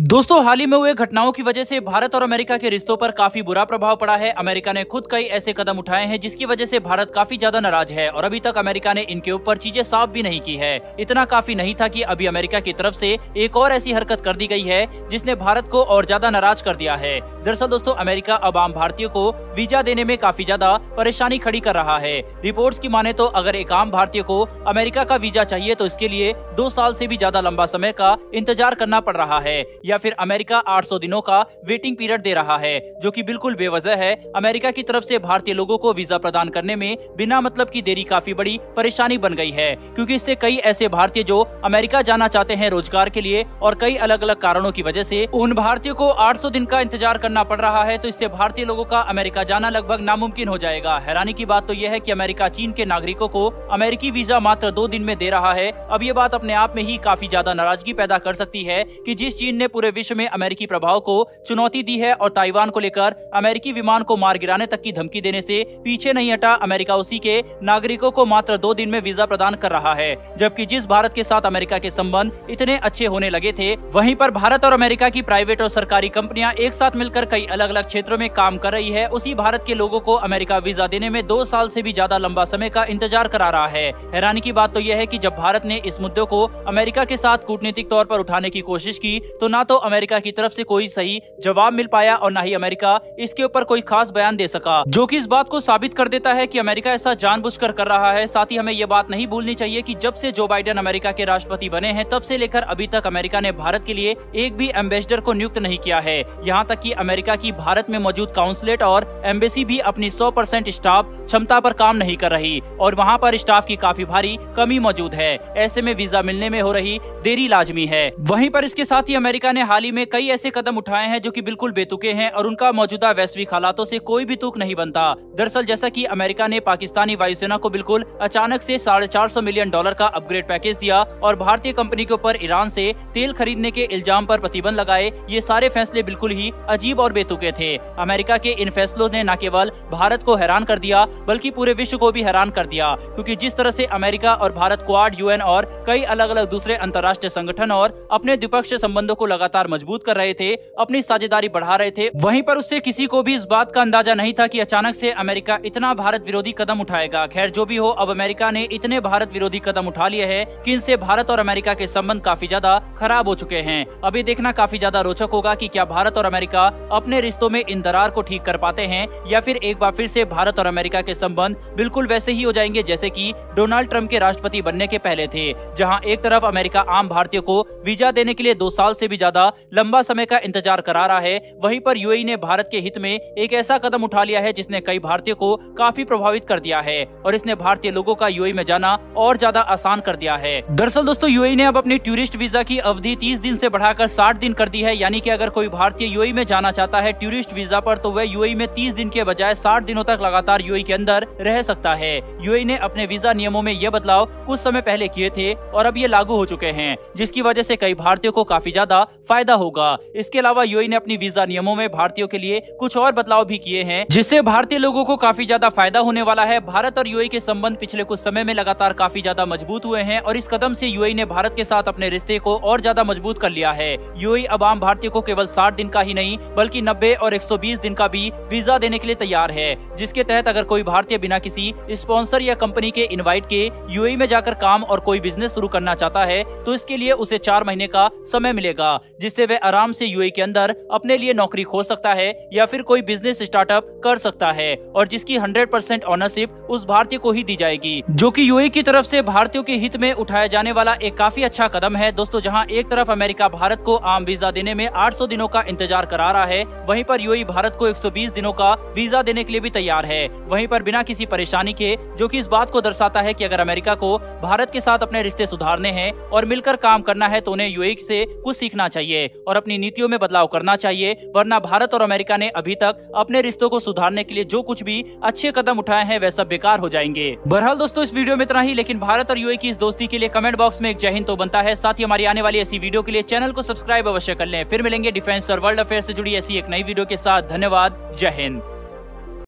दोस्तों, हाल ही में हुए घटनाओं की वजह से भारत और अमेरिका के रिश्तों पर काफी बुरा प्रभाव पड़ा है। अमेरिका ने खुद कई ऐसे कदम उठाए हैं जिसकी वजह से भारत काफी ज्यादा नाराज है और अभी तक अमेरिका ने इनके ऊपर चीजें साफ भी नहीं की है। इतना काफी नहीं था कि अभी अमेरिका की तरफ से एक और ऐसी हरकत कर दी गई है जिसने भारत को और ज्यादा नाराज कर दिया है। दरअसल दोस्तों, अमेरिका अब आम भारतीयों को वीजा देने में काफी ज्यादा परेशानी खड़ी कर रहा है। रिपोर्ट्स की माने तो अगर एक आम भारतीय को अमेरिका का वीजा चाहिए तो इसके लिए 2 साल से भी ज्यादा लंबा समय का इंतजार करना पड़ रहा है, या फिर अमेरिका 800 दिनों का वेटिंग पीरियड दे रहा है, जो कि बिल्कुल बेवजह है। अमेरिका की तरफ से भारतीय लोगों को वीजा प्रदान करने में बिना मतलब की देरी काफी बड़ी परेशानी बन गई है, क्योंकि इससे कई ऐसे भारतीय जो अमेरिका जाना चाहते हैं रोजगार के लिए और कई अलग अलग कारणों की वजह से उन भारतीयों को 800 दिन का इंतजार करना पड़ रहा है। तो इससे भारतीय लोगों का अमेरिका जाना लगभग नामुमकिन हो जाएगा। हैरानी की बात तो यह है कि अमेरिका चीन के नागरिकों को अमेरिकी वीजा मात्र 2 दिन में दे रहा है। अब ये बात अपने आप में ही काफी ज्यादा नाराजगी पैदा कर सकती है कि जिस चीन ने पूरे विश्व में अमेरिकी प्रभाव को चुनौती दी है और ताइवान को लेकर अमेरिकी विमान को मार गिराने तक की धमकी देने से पीछे नहीं हटा, अमेरिका उसी के नागरिकों को मात्र 2 दिन में वीजा प्रदान कर रहा है। जबकि जिस भारत के साथ अमेरिका के संबंध इतने अच्छे होने लगे थे, वहीं पर भारत और अमेरिका की प्राइवेट और सरकारी कंपनियां एक साथ मिलकर कई अलग अलग क्षेत्रों में काम कर रही है। उसी भारत के लोगों को अमेरिका वीजा देने में 2 साल से भी ज्यादा लंबा समय का इंतजार करा रहा है। हैरानी की बात तो यह है कि जब भारत ने इस मुद्दे को अमेरिका के साथ कूटनीतिक तौर पर उठाने की कोशिश की तो ना तो अमेरिका की तरफ से कोई सही जवाब मिल पाया और ना ही अमेरिका इसके ऊपर कोई खास बयान दे सका, जो कि इस बात को साबित कर देता है कि अमेरिका ऐसा जानबूझकर कर रहा है। साथ ही हमें यह बात नहीं भूलनी चाहिए कि जब से जो बाइडेन अमेरिका के राष्ट्रपति बने हैं तब से लेकर अभी तक अमेरिका ने भारत के लिए एक भी एम्बेसडर को नियुक्त नहीं किया है। यहाँ तक कि अमेरिका की भारत में मौजूद काउंसलेट और एम्बेसी भी अपनी 100% स्टाफ क्षमता पर काम नहीं कर रही और वहाँ पर स्टाफ की काफी भारी कमी मौजूद है। ऐसे में वीजा मिलने में हो रही देरी लाजमी है। वहीं पर इसके साथ ही अमेरिका ने हाल ही में कई ऐसे कदम उठाए हैं जो कि बिल्कुल बेतुके हैं और उनका मौजूदा वैश्विक हालातों से कोई भी तुक नहीं बनता। दरअसल जैसा कि अमेरिका ने पाकिस्तानी वायुसेना को बिल्कुल अचानक से $450 मिलियन का अपग्रेड पैकेज दिया और भारतीय कंपनी के ऊपर ईरान से तेल खरीदने के इल्जाम पर प्रतिबंध लगाए, ये सारे फैसले बिल्कुल ही अजीब और बेतुके थे। अमेरिका के इन फैसलों ने न केवल भारत को हैरान कर दिया बल्कि पूरे विश्व को भी हैरान कर दिया, क्योंकि जिस तरह से अमेरिका और भारत क्वाड, यूएन और कई अलग अलग दूसरे अंतर्राष्ट्रीय संगठन और अपने द्विपक्षीय संबंधों को लगातार मजबूत कर रहे थे, अपनी साझेदारी बढ़ा रहे थे, वहीं पर उससे किसी को भी इस बात का अंदाजा नहीं था कि अचानक से अमेरिका इतना भारत विरोधी कदम उठाएगा। खैर जो भी हो, अब अमेरिका ने इतने भारत विरोधी कदम उठा लिए हैं कि इनसे भारत और अमेरिका के संबंध काफी ज्यादा खराब हो चुके हैं। अभी देखना काफी ज्यादा रोचक होगा कि क्या भारत और अमेरिका अपने रिश्तों में इन दरार को ठीक कर पाते हैं या फिर एक बार फिर से भारत और अमेरिका के संबंध बिल्कुल वैसे ही हो जाएंगे जैसे कि डोनाल्ड ट्रंप के राष्ट्रपति बनने के पहले थे, जहां एक तरफ अमेरिका आम भारतीयों को वीजा देने के लिए 2 साल से भी ज्यादा लंबा समय का इंतजार करा रहा है, वहीं पर यूएई ने भारत के हित में एक ऐसा कदम उठा लिया है जिसने कई भारतीयों को काफी प्रभावित कर दिया है और इसने भारतीय लोगों का यूएई में जाना और ज्यादा आसान कर दिया है। दरअसल दोस्तों, यूएई ने अब अपनी टूरिस्ट वीजा की अवधि 30 दिन से बढ़ाकर 60 दिन कर दी है, यानी कि अगर कोई भारतीय यूएई में जाना चाहता है टूरिस्ट वीजा पर तो वह यूएई में 30 दिन के बजाय 60 दिनों तक लगातार यूएई के अंदर रह सकता है। यूएई ने अपने वीजा नियमों में यह बदलाव कुछ समय पहले किए थे और अब ये लागू हो चुके हैं, जिसकी वजह से कई भारतीयों को काफी ज्यादा फायदा होगा। इसके अलावा यूएई ने अपनी वीजा नियमों में भारतीयों के लिए कुछ और बदलाव भी किए हैं जिससे भारतीय लोगों को काफी ज्यादा फायदा होने वाला है। भारत और यूएई के संबंध पिछले कुछ समय में लगातार काफी ज्यादा मजबूत हुए हैं और इस कदम से यूएई ने भारत के साथ अपने रिश्ते को और ज्यादा मजबूत कर लिया है। यूएई अब आम भारतीयों को केवल 60 दिन का ही नहीं बल्कि 90 और 120 दिन का भी वीजा देने के लिए तैयार है, जिसके तहत अगर कोई भारतीय बिना किसी स्पॉन्सर या कंपनी के इनवाइट के यूएई में जाकर काम और कोई बिजनेस शुरू करना चाहता है तो इसके लिए उसे 4 महीने का समय मिलेगा, जिससे वह आराम से यूएई के अंदर अपने लिए नौकरी खोज सकता है या फिर कोई बिजनेस स्टार्टअप कर सकता है और जिसकी 100% ऑनरशिप उस भारतीय को ही दी जाएगी, जो कि यूएई की तरफ से भारतीयों के हित में उठाया जाने वाला एक काफी अच्छा कदम है। दोस्तों, जहां एक तरफ अमेरिका भारत को आम वीजा देने में 800 दिनों का इंतजार करा रहा है, वहीं पर यूएई भारत को 120 दिनों का वीजा देने के लिए भी तैयार है, वहीं पर बिना किसी परेशानी के, जो कि इस बात को दर्शाता है कि अगर अमेरिका को भारत के साथ अपने रिश्ते सुधारने हैं और मिलकर काम करना है तो उन्हें यूएई से कुछ सीखना चाहिए और अपनी नीतियों में बदलाव करना चाहिए, वरना भारत और अमेरिका ने अभी तक अपने रिश्तों को सुधारने के लिए जो कुछ भी अच्छे कदम उठाए हैं वह सब बेकार हो जाएंगे। बहरहाल दोस्तों, इस वीडियो में इतना ही, लेकिन भारत और यूएई की इस दोस्ती के लिए कमेंट बॉक्स में एक जय हिंद तो बनता है। साथ ही हमारी आने वाली ऐसी वीडियो के लिए चैनल को सब्सक्राइब अवश्य कर लें। फिर मिलेंगे डिफेंस और वर्ल्ड अफेयर से जुड़ी ऐसी एक नई वीडियो के साथ। धन्यवाद। जय हिंद।